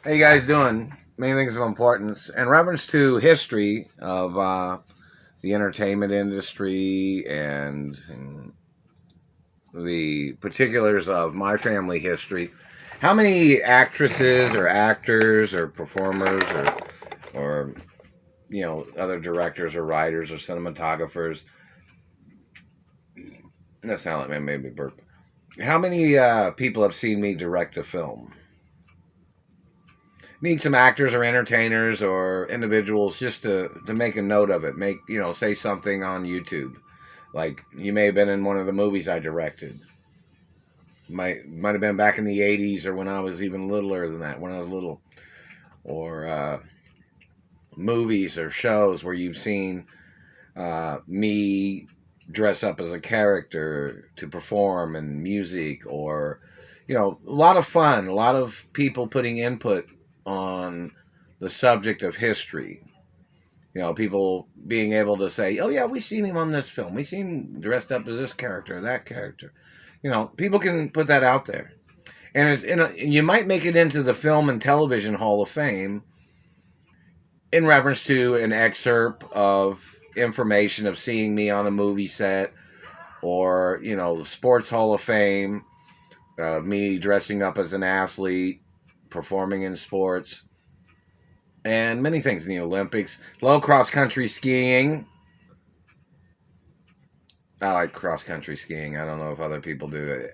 How you guys doing? Many things of importance. In reference to history of the entertainment industry and the particulars of my family history, how many actresses or actors or performers or other directors or writers or cinematographers? That sound like maybe burp. How many people have seen me direct a film? Need some actors or entertainers or individuals just to make a note of it. Make say something on YouTube, like you may have been in one of the movies I directed. Might have been back in the '80s or when I was even littler than that, when I was little, or movies or shows where you've seen me dress up as a character to perform and music, or a lot of fun, a lot of people putting input on the subject of history. People being able to say, "Oh yeah, we seen him on this film. We seen him dressed up as this character, or that character." People can put that out there, and you might make it into the Film and Television Hall of Fame in reference to an excerpt of information of seeing me on a movie set, or Sports Hall of Fame, me dressing up as an athlete, performing in sports, and many things in the Olympics. Low cross country skiing. I like cross country skiing. I don't know if other people do it.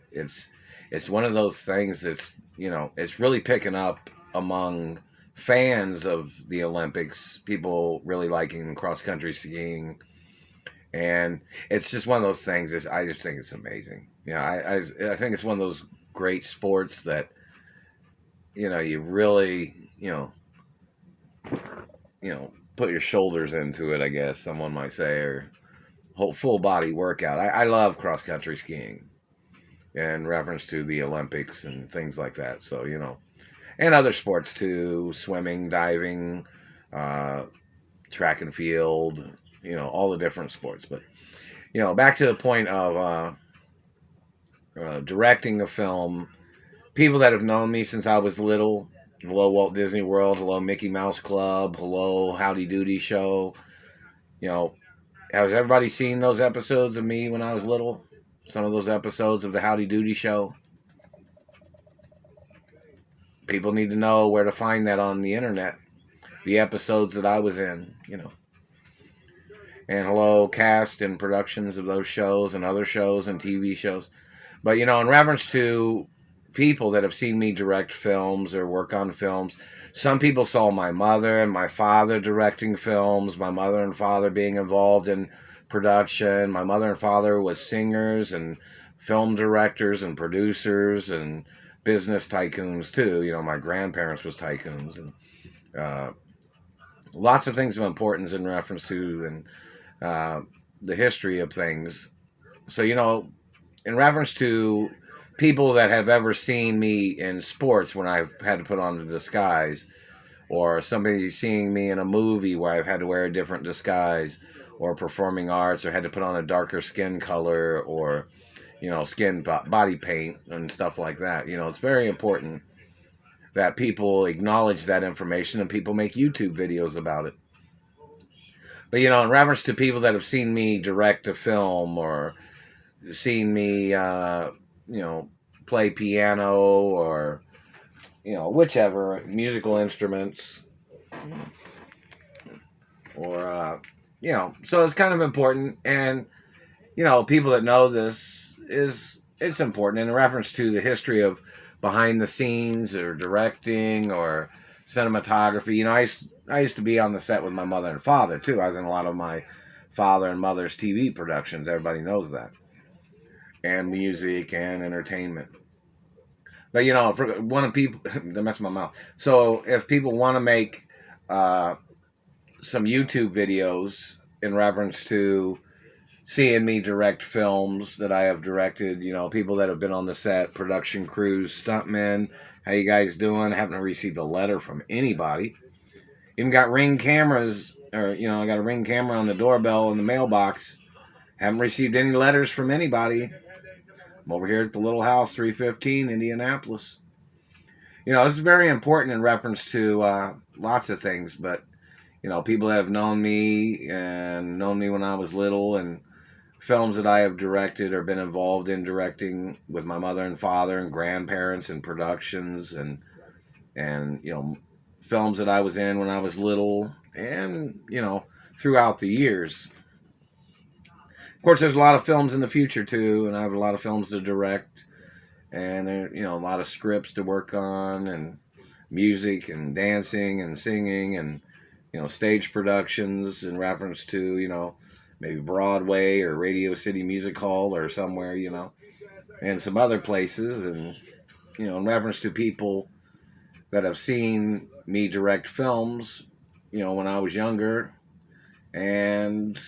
It's one of those things that's it's really picking up among fans of the Olympics. People really liking cross country skiing, and it's just one of those things. I just think it's amazing. I think it's one of those great sports that you really put your shoulders into it, I guess someone might say, or whole full body workout. I love cross country skiing in reference to the Olympics and things like that. So and other sports too: swimming, diving, track and field. All the different sports. But back to the point of directing a film. People that have known me since I was little. Hello, Walt Disney World. Hello, Mickey Mouse Club. Hello, Howdy Doody Show. Has everybody seen those episodes of me when I was little? Some of those episodes of the Howdy Doody Show? People need to know where to find that on the internet. The episodes that I was in, And hello, cast and productions of those shows and other shows and TV shows. But, in reference to people that have seen me direct films or work on films, some people saw my mother and my father directing films, my mother and father being involved in production. My mother and father was singers and film directors and producers and business tycoons too. My grandparents was tycoons, and lots of things of importance in reference to the history of things. So, in reference to people that have ever seen me in sports when I've had to put on a disguise, or somebody seeing me in a movie where I've had to wear a different disguise, or performing arts, or had to put on a darker skin color, or skin body paint and stuff like that. It's very important that people acknowledge that information and people make YouTube videos about it. But in reference to people that have seen me direct a film or seen me play piano, or whichever musical instruments, or so it's kind of important. And people that know this, it's important in reference to the history of behind the scenes or directing or cinematography. I used to be on the set with my mother and father too. I was in a lot of my father and mother's TV productions. Everybody knows that. And music and entertainment. But for one of people, they mess my mouth. So if people want to make some YouTube videos in reference to seeing me direct films that I have directed, people that have been on the set, production crews, stuntmen, how you guys doing? I haven't received a letter from anybody. Even got Ring cameras, or I got a Ring camera on the doorbell in the mailbox. Haven't received any letters from anybody. I'm over here at the Little House, 315, Indianapolis. This is very important in reference to lots of things, but people that have known me and known me when I was little, and films that I have directed or been involved in directing with my mother and father and grandparents and productions, and films that I was in when I was little, and throughout the years. Of course, there's a lot of films in the future too, and I have a lot of films to direct, and there a lot of scripts to work on, and music and dancing and singing, and stage productions in reference to maybe Broadway or Radio City Music Hall or somewhere, and some other places, and in reference to people that have seen me direct films, when I was younger, and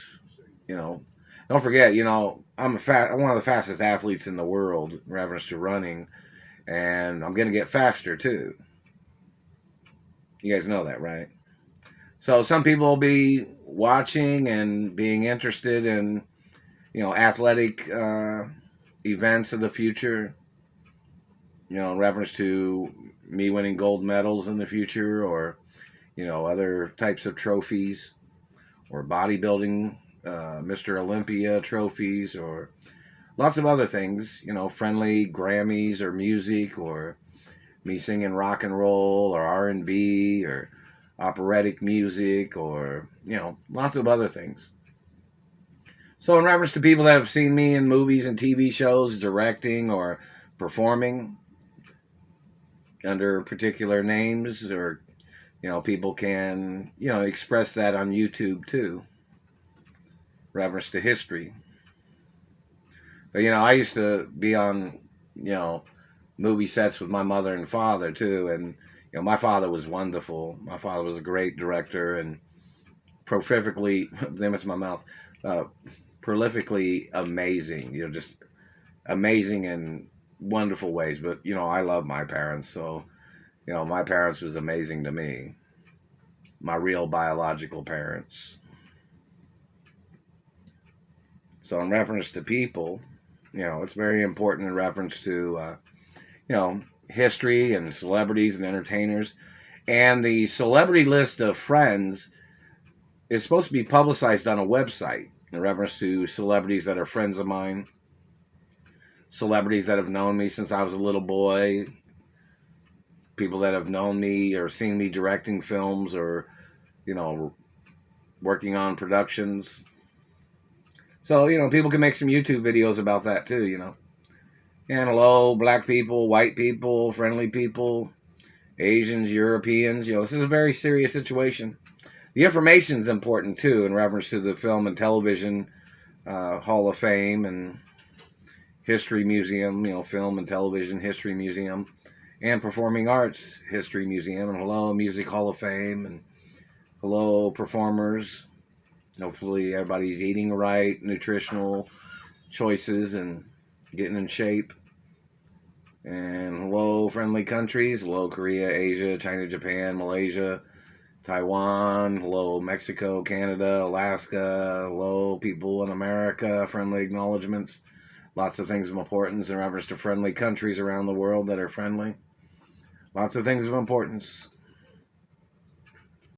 don't forget, I'm one of the fastest athletes in the world in reference to running, and I'm gonna get faster too. You guys know that, right? So some people will be watching and being interested in, athletic events of the future. In reference to me winning gold medals in the future, or other types of trophies, or bodybuilding, Mr. Olympia trophies, or lots of other things. Friendly Grammys or music, or me singing rock and roll or R&B or operatic music, or lots of other things. So in reference to people that have seen me in movies and TV shows directing or performing under particular names, or people can express that on YouTube too, reference to history. But I used to be on movie sets with my mother and father too, and my father was wonderful. My father was a great director and prolifically, limits my mouth, prolifically amazing. Just amazing in wonderful ways. But I love my parents, so my parents was amazing to me. My real biological parents. So in reference to people, it's very important in reference to history and celebrities and entertainers. And the celebrity list of friends is supposed to be publicized on a website in reference to celebrities that are friends of mine, celebrities that have known me since I was a little boy, people that have known me or seen me directing films, or working on productions. So people can make some YouTube videos about that too. And hello, black people, white people, friendly people, Asians, Europeans. This is a very serious situation. The information is important too in reference to the Film and Television Hall of Fame and History Museum, Film and Television History Museum, and Performing Arts History Museum, and hello, Music Hall of Fame, and hello, performers. Hopefully everybody's eating right, nutritional choices, and getting in shape. And hello, friendly countries. Hello, Korea, Asia, China, Japan, Malaysia, Taiwan. Hello, Mexico, Canada, Alaska. Hello, people in America. Friendly acknowledgments. Lots of things of importance in reference to friendly countries around the world that are friendly. Lots of things of importance.